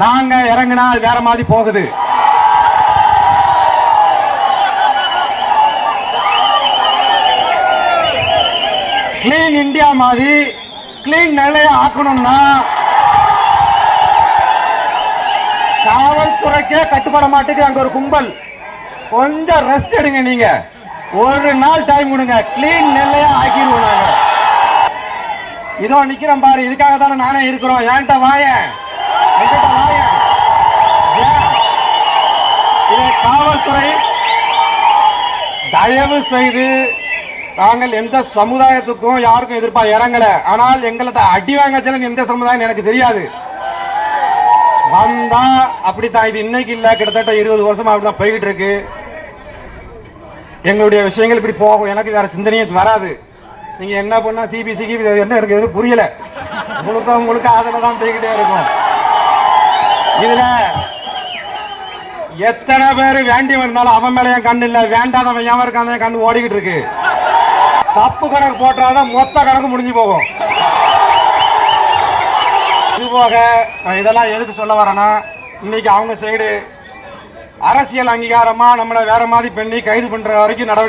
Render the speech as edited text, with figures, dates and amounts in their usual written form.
நாங்க இறங்கினா அது வேற மாதிரி போகுது. கிளீன் இந்தியா மாதிரி கிளீன் நிலையை ஆக்கணும்னா காவல்துறைக்கே கட்டுப்பட மாட்டேங்குது அங்க ஒரு கும்பல். கொஞ்சம் ரெஸ்ட் எடுங்க, நீங்க ஒரு நாள் டைம் கொடுங்க, கிளீன் நிலையா ஆக்கிடுவோம் நாங்க. இதோ நிக்கிறோம் பாரு, இதுக்காக தானே நானே இருக்கிறோம். ஏன்ட்ட வாயேன், காவல்துறை தயவு செய்து, நாங்கள் எந்த சமுதாயத்துக்கும் யாருக்கும் எதிர்ப்பா இறங்கல. ஆனால் எங்கள்ட்ட அடி வாங்கச்சல எந்த சமுதாயம் எனக்கு தெரியாது. வந்தா அப்படித்தான். இது இன்னைக்கு இல்ல, கிட்டத்தட்ட 20 வருஷமா அப்படிதான் போய்கிட்டு இருக்கு. எங்களுடைய விஷயங்கள் இப்படி போகும். எனக்கு வேற சிந்தனையே வராது. நீங்க என்ன பண்ணா சிபிசிக்கு என்ன எனக்கு எதுவும் புரியல. உங்களுக்கு அதில் தான் போய்கிட்டே இருக்கும். இதுல எத்தனை பேர் வேண்டி வந்தாலும் அவன் மேல என் கண்ணு இல்ல, வேண்டாதவன் ஏன் இருக்கான் கண்ணு ஓடிக்கிட்டு இருக்கு. தப்பு கணக்கு போட்டாதான் மொத்த கணக்கு முடிஞ்சு போகும். இது போக நான் இதெல்லாம் எதுக்கு சொல்ல வரேன்னா, இன்னைக்கு அவங்க சைடு அரசியல் அங்கீகாரமா நம்மளை வேற மாதிரி பண்ணி கைது பண்ற வரைக்கும் நடவடிக்கை